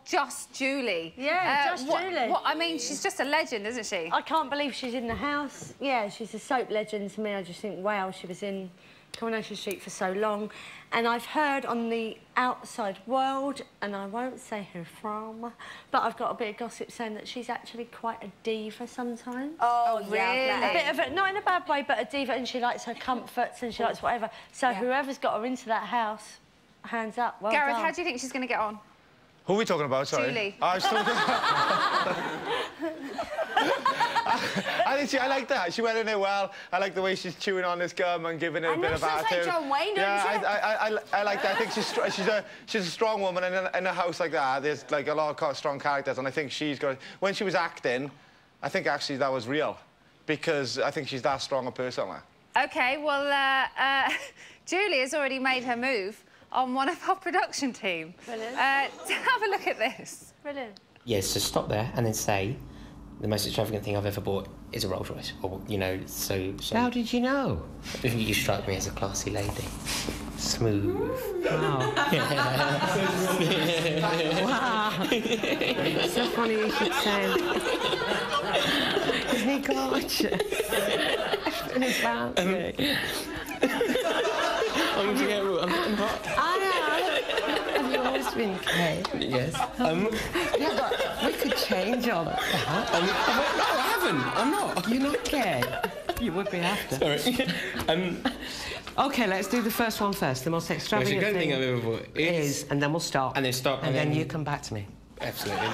just Julie. Yeah, just Julie. What, I mean, she's just a legend, isn't she? I can't believe she's in the house. Yeah, she's a soap legend to me. I just think, wow, she was in Coronation Street for so long. And I've heard on the outside world, and I won't say who from, but I've got a bit of gossip saying that she's actually quite a diva sometimes. Oh, really? A bit of a, not in a bad way, but a diva, and she likes her comforts and she likes whatever. So whoever's got her into that house, hands up, well Gareth, done. how do you think she's going to get on? Who are we talking about, sorry? Julie. I was talking I like that. She went in there well. I like the way she's chewing on this gum and giving it a bit of attitude. Like John Wayne, don't you? I like that. I think she's a strong woman, and in a house like that, there's like a lot of strong characters, and I think she's got... When she was acting, I think actually that was real, because I think she's that strong a person. OK, well, Julie has already made her move on one of our production team. Brilliant. Have a look at this. Brilliant. Yes, so stop there and then say, the most extravagant thing I've ever bought is a Rolls Royce. Or, you know, so... How did you know? You strike me as a classy lady. Smooth. Wow. Wow. It's so funny you should say. Isn't he gorgeous? He's fancy. I'm hot. I know. Have you always been gay? Yes. Yeah, but we could change all that. No, I haven't. I'm not. You're not gay. You would be after. Sorry. OK, let's do the first one first. The most extravagant thing I've ever bought is... And then we'll stop. And then stop. And then you come back to me. Absolutely.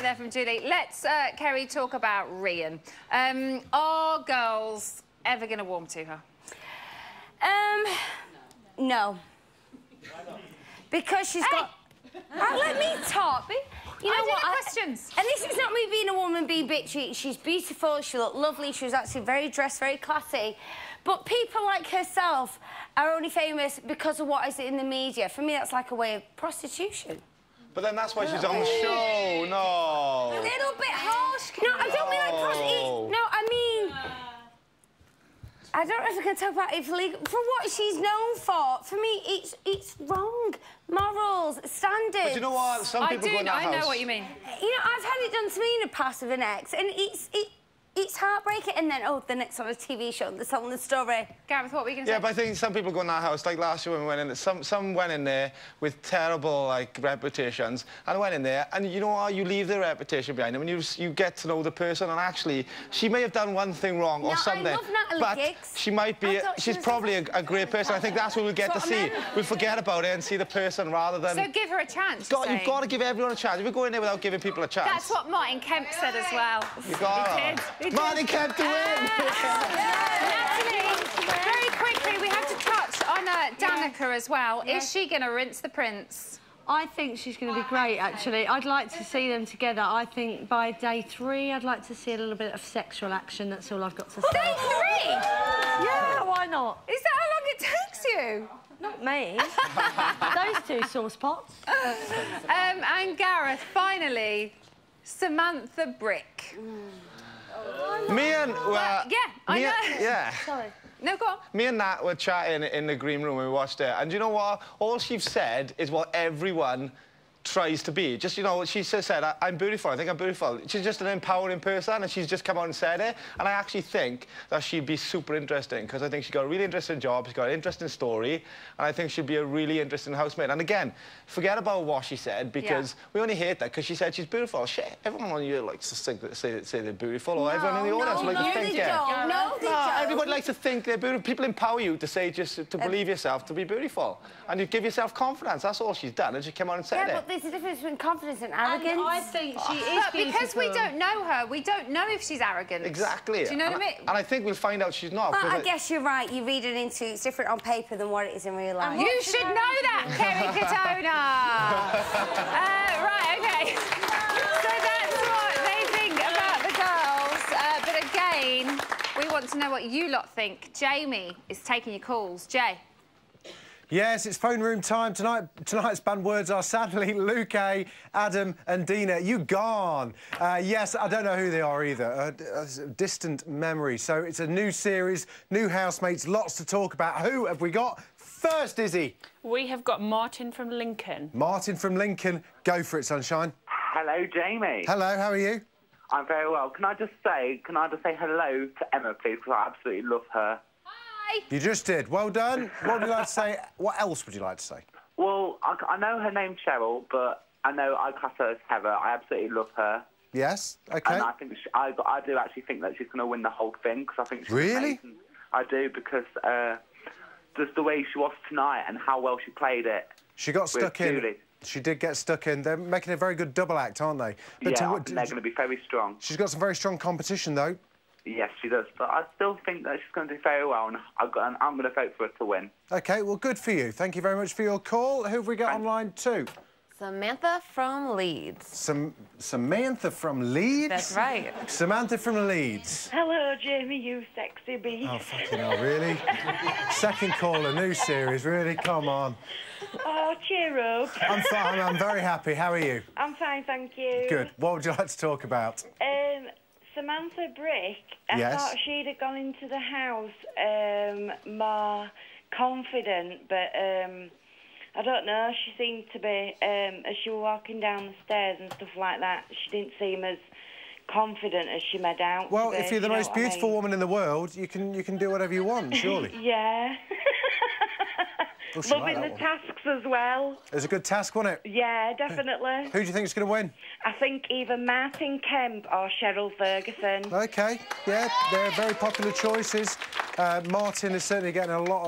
There from Julie. Let's, Kerry, talk about Rhian. Are girls ever going to warm to her? No. Because she's got... let me talk. You know what? Questions. And this is not me being a woman being bitchy. She's beautiful, she looked lovely, she was actually very dressed, very classy. But people like herself are only famous because of what is in the media. For me, that's like a way of prostitution. But then that's why she's on the show. No. A little bit harsh. No, I don't mean like prostitution. No, I mean... I don't know if I can talk about it for legal. For what she's known for me, it's wrong. Morals, standards. But you know what? Some people go in that house... I know what you mean. You know, I've had it done to me in the past with an ex, and it's heartbreaking. And then, oh, the next on a TV show, they're telling the story. Gareth, what were you going to say? Yeah, but I think some people go in that house, like last year when we went in there, some went in there with terrible, like, reputations, and went in there, and you know what? You leave the reputation behind them, and you get to know the person, and actually, she may have done one thing wrong or something. I love Natalie but Giggs. she might be... She's probably a great person. I think that's what we'll get to see. We'll forget about it and see the person rather than... So give her a chance, You've got to give everyone a chance. If you go in there without giving people a chance... That's what Martin Kemp said as well. You got He did. Martin Kemp to win! Natalie, very quickly, we have to touch on Danica as well. Yeah. Is she going to rinse the prince? I think she's going to be great, actually. I'd like to see them together. I think by day 3, I'd like to see a little bit of sexual action. That's all I've got to say. Day 3? Yeah, why not? Is that how long it takes you? Not me. Those 2 sauce pots. And Gareth, finally, Samantha Brick. Me and... I know. Yeah. Sorry. No, go on. Me and Nat were chatting in the green room when we watched it, and you know what? All she's said is what everyone tries to be. Just, you know, she just said, I'm beautiful, I think I'm beautiful. She's just an empowering person, and she's just come out and said it. And I actually think that she'd be super interesting, because I think she's got a really interesting job, she's got an interesting story, and I think she'd be a really interesting housemate. And again, forget about what she said, because we only hate that, because she said she's beautiful. Shit, everyone on you likes to say they're beautiful, or everyone in the audience likes to think it. No, they don't. Everybody likes to think they're beautiful. People empower you to say, just to believe yourself to be beautiful. And you give yourself confidence. That's all she's done, and she came out and said it. But there's a difference between confidence and arrogance. And I think she is But because we don't know her, we don't know if she's arrogant. Exactly. Do you know what I mean? And I think we'll find out she's not. Well, I guess you're right. You read it into it's different on paper than what it is in real life. You should know that, Kerry Katona. Right, OK. So that's what they think about the girls. But again, we want to know what you lot think. Jamie is taking your calls. Jay. Yes, it's phone room time tonight. Tonight's banned words are sadly Luke A, Adam and Dina. You gone. Yes, I don't know who they are either. A distant memory. So it's a new series, new housemates, lots to talk about. Who have we got first, Izzy? We have got Martin from Lincoln. Martin from Lincoln. Go for it, sunshine. Hello, Jamie. Hello, how are you? I'm very well. Can I just say hello to Emma, please, because I absolutely love her. Hi. You just did. Well done. What would you like to say? What else would you like to say? Well, I know her name's Cheryl, but I know I class her as Heather. I absolutely love her. Yes, OK. And I think I do actually think that she's going to win the whole thing, because I think she's really amazing. I do, because just the way she was tonight and how well she played it. She got stuck in. Julie. She did get stuck in. They're making a very good double act, aren't they? But yeah, they're going to be very strong. She's got some very strong competition, though. Yes, she does. But I still think that she's going to do very well, and I'm going to vote for her to win. OK, well, good for you. Thank you very much for your call. Who have we got on line 2? Samantha from Leeds. Samantha from Leeds? That's right. Samantha from Leeds. Hello, Jamie, you sexy bee. Oh, fucking hell, really? Second caller, new series, really? Come on. Oh, cheer up. I'm fine, I'm very happy. How are you? I'm fine, thank you. Good. What would you like to talk about? Samantha Brick, I Yes. thought she'd have gone into the house more confident, but I don't know, she seemed to be, as she was walking down the stairs and stuff like that, she didn't seem as confident as she made out. Well, to be, if you're the most beautiful woman in the world, you can do whatever you want, surely. Yeah. Oh, she Loving liked the that one. tasks as well. It was a good task, wasn't it? Yeah, definitely. Who do you think is going to win? I think either Martin Kemp or Cheryl Ferguson. OK, yeah, they're very popular choices. Martin is certainly getting a lot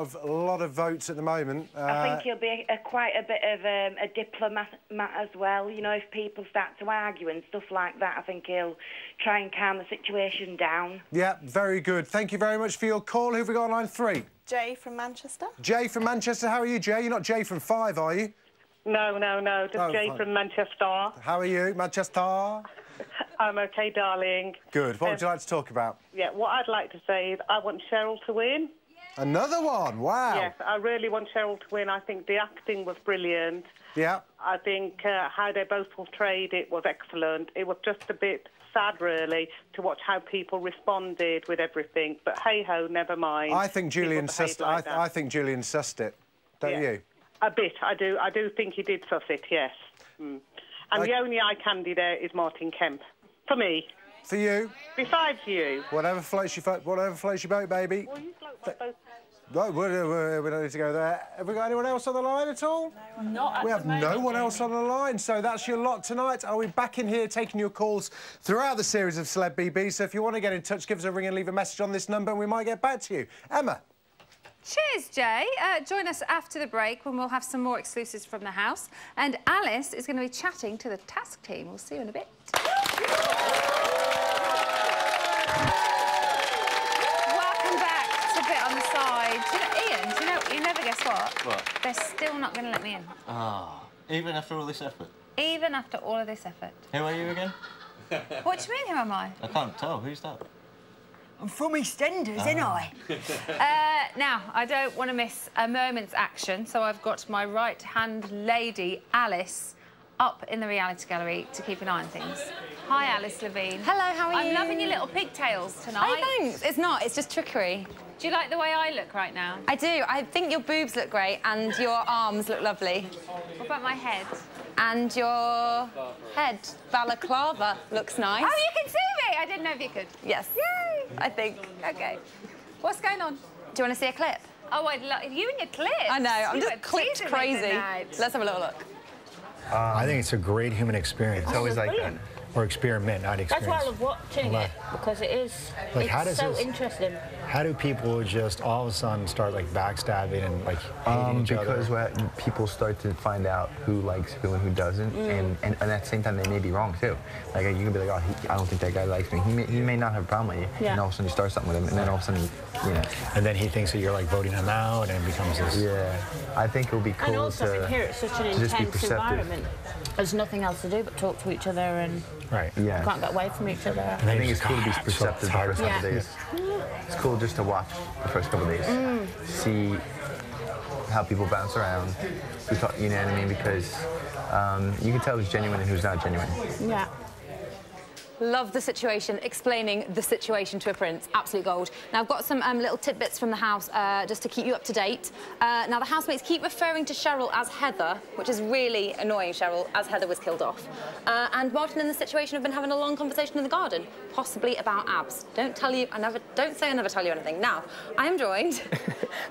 of votes at the moment. I think he'll be quite a bit of a diplomat as well. You know, if people start to argue and stuff like that, I think he'll try and calm the situation down. Yeah, very good. Thank you very much for your call. Who have we got on line 3? Jay from Manchester. Jay from Manchester. How are you, Jay? You're not Jay from 5, are you? No. Just Jay fine. from Manchester. How are you, Manchester? I'm OK, darling. Good. What would you like to talk about? Yeah, what I'd like to say is I want Cheryl to win. Another one? Wow. Yes, I really want Cheryl to win. I think the acting was brilliant. Yeah. I think how they both portrayed it was excellent. It was just a bit sad, really, to watch how people responded with everything. But hey-ho, never mind. I think Julian sussed it. I think Julian sussed it. Don't you? A bit. I do think he did suss it, yes. Mm. And the only eye candy there is Martin Kemp. For me. For you? Besides you. Whatever floats your boat, baby. Well, you float my boat. No, we don't need to go there. Have we got anyone else on the line at all? Not at We have the moment, no one else on the line, so that's your lot tonight. I'll be back in here taking your calls throughout the series of Celeb BB, so if you want to get in touch, give us a ring and leave a message on this number and we might get back to you. Emma. Cheers, Jay. Join us after the break when we'll have some more exclusives from the house. And Alice is going to be chatting to the task team. We'll see you in a bit. Welcome back to Bit on the Side. Do you know, Ian, you never guess what? What? They're still not going to let me in. Ah, even after all this effort? Even after all of this effort. Who are you again? What do you mean, who am I? I can't tell. Who's that? I'm from EastEnders, ain't I? Now, I don't want to miss a moment's action, so I've got my right-hand lady, Alice, up in the reality gallery to keep an eye on things. Hi, Alice Levine. Hello, how are you? I'm loving your little pigtails tonight. Oh, thanks. It's not, it's just trickery. Do you like the way I look right now? I do. I think your boobs look great and your arms look lovely. What about my head? And your head, balaclava, looks nice. Oh, you can see me! I didn't know if you could. Yes. Yay! I think. OK. What's going on? Do you want to see a clip? Oh, I'd love... You and your clips. I know, I'm You just were clipped teasing me crazy. tonight. Let's have a little look. I think it's a great human experience. It's always like that. Or experiment, not experience. That's why I love watching it, because it is Like, how does so this- interesting. How do people just all of a sudden start like backstabbing and like hating each because other? when people start to find out who likes who and who doesn't, and at the same time they may be wrong too. Like you can be like, oh, I don't think that guy likes me. He may not have a problem with you, Yeah. and all of a sudden you start something with him, and then all of a sudden, you know. And then he thinks that you're like voting him out, and it becomes this. Yeah, I think it would be cool And also, to, I think here it's such an to just be intense perceptive. environment. There's nothing else to do but talk to each other and right. Yeah. can't get away from each other. I think it's cool to be perceptive the first couple Yeah. days. It's cool just to watch the first couple days, see how people bounce around. We talk, you know what I mean? Because you can tell who's genuine and who's not genuine. Yeah. Love the situation, explaining the situation to a prince. Absolute gold. Now, I've got some little tidbits from the house just to keep you up to date. Now, the housemates keep referring to Cheryl as Heather, which is really annoying Cheryl, as Heather was killed off. And Martin and the situation have been having a long conversation in the garden, possibly about abs. Don't say I never tell you anything. Now, I am joined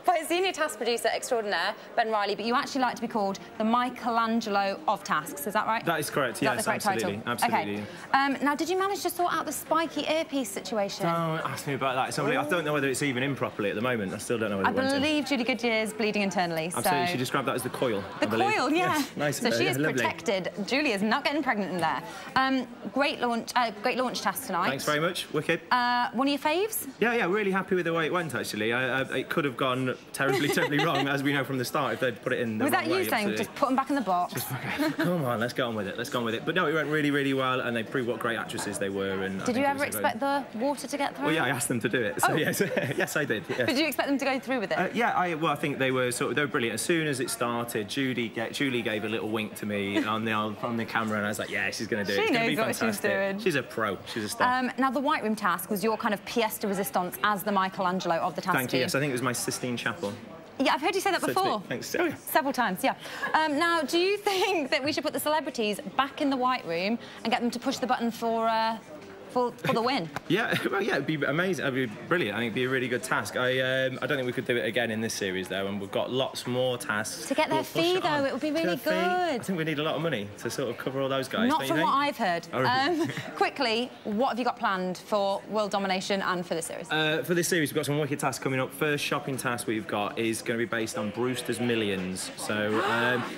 by senior task producer extraordinaire, Ben Riley, but you actually like to be called the Michelangelo of tasks, is that right? That is correct, yes, the correct absolutely. title? Absolutely. Okay. Now, did you manage to sort out the spiky earpiece situation? Don't ask me about that. Somebody, I don't know whether it's even in properly at the moment. I still don't know whether I it went in. believe Julie Goodyear's bleeding internally. Absolutely, so... she described that as the coil. The coil, yeah. Yes, nice. So she is lovely. protected. Julie is not getting pregnant in there. Great launch task tonight. Thanks very much. Wicked. One of your faves? Yeah, really happy with the way it went, actually. It could have gone terribly, terribly wrong, as we know from the start, if they'd put it in the Was wrong that you way, saying, absolutely. just put them back in the box? Just, come on, let's get on with it. Let's go on with it. But no, it went really, really well, and they proved what great actresses they were. And Did you ever expect the water to get through? Well, yeah, I asked them to do it. So yes, yes, I did. Yes. But did you expect them to go through with it? Yeah, I think they were brilliant. As soon as it started, Julie gave a little wink to me from the camera, and I was like, yeah, she's going to do it. It's going to be fantastic. She's doing. She's a pro. She's a star. Now, the White Room task was your kind of pièce de résistance as the Michelangelo of the task Thank you. Yes, I think it was my Sistine Chapel. Yeah, I've heard you say that before. Thanks. Oh, yeah. Several times, yeah. Now, do you think that we should put the celebrities back in the White Room and get them to push the button for the win? Yeah, well, yeah, it'd be amazing. It'd be brilliant. I think it'd be a really good task. I don't think we could do it again in this series, though, and we've got lots more tasks. To get their fee, though, it would be really good. I think we need a lot of money to sort of cover all those guys. Not from what I've heard. Oh. Quickly, what have you got planned for World Domination and for this series? For this series, we've got some wicked tasks coming up. First shopping task we've got is going to be based on Brewster's Millions. So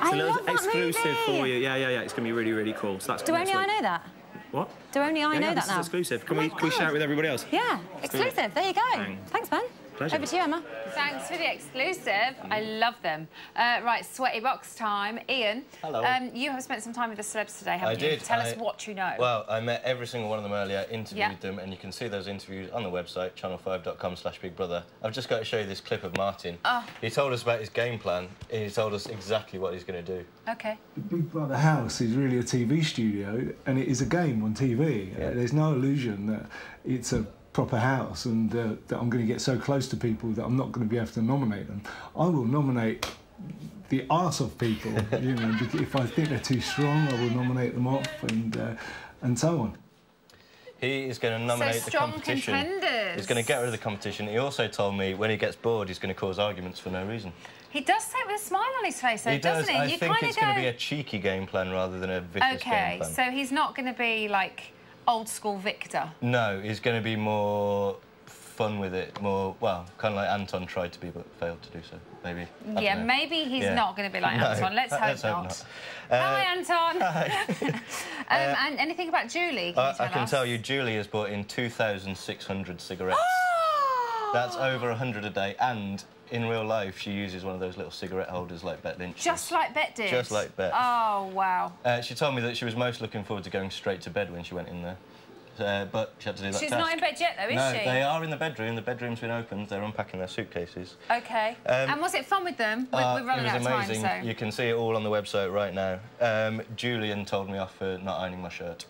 it's a little exclusive for you. Yeah. It's going to be really, really cool. So that's Do only I know that? What? Do only I know that now? This is exclusive. Can we share it with everybody else? Yeah, exclusive. There you go. Bang. Thanks, Ben. Pleasure. Over to you, Emma. Thanks for the exclusive. I love them. Right, sweaty box time. Ian. Hello. You have spent some time with the celebs today, haven't I you? did. Tell us what you know. Well, I met every single one of them earlier, interviewed them, and you can see those interviews on the website, channel5.com/BigBrother. I've just got to show you this clip of Martin. Oh. He told us about his game plan, and he told us exactly what he's going to do. OK. The Big Brother house is really a TV studio, and it is a game on TV. There's no illusion that it's a proper house and that I'm going to get so close to people that I'm not going to be able to nominate them. I will nominate the arse of people, you know, if I think they're too strong, I will nominate them off and so on. He is going to nominate the competition. Contenders. He's going to get rid of the competition. He also told me when he gets bored, he's going to cause arguments for no reason. He does say it with a smile on his face, though, doesn't he? I think it's going to be a cheeky game plan rather than a vicious game plan. OK, so he's not going to be, like, old-school Victor? No, he's going to be more fun with it, more, well, kind of like Anton tried to be but failed to do so, maybe. Yeah, maybe he's not going to be like Anton. Let's hope not. Hi, Anton. Hi. And anything about Julie? I can tell you, Julie has bought in 2,600 cigarettes. That's over 100 a day, and in real life, she uses one of those little cigarette holders like Bet Lynch. Just like Bet did? Just like Bet. Oh, wow. She told me that she was most looking forward to going straight to bed when she went in there. But she had to do that She's task. not in bed yet, though, is she? No, they are in the bedroom. The bedroom's been opened. They're unpacking their suitcases. OK. And was it fun with them? We're running out of time, so... It was amazing. You can see it all on the website right now. Julian told me off for not ironing my shirt.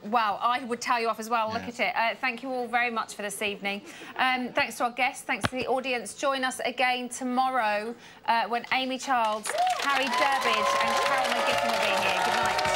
Wow, I would tell you off as well. Look at it. Thank you all very much for this evening. Thanks to our guests. Thanks to the audience. Join us again tomorrow when Amy Childs, Harry Durbidge and Carol McGiffin will be here. Good night.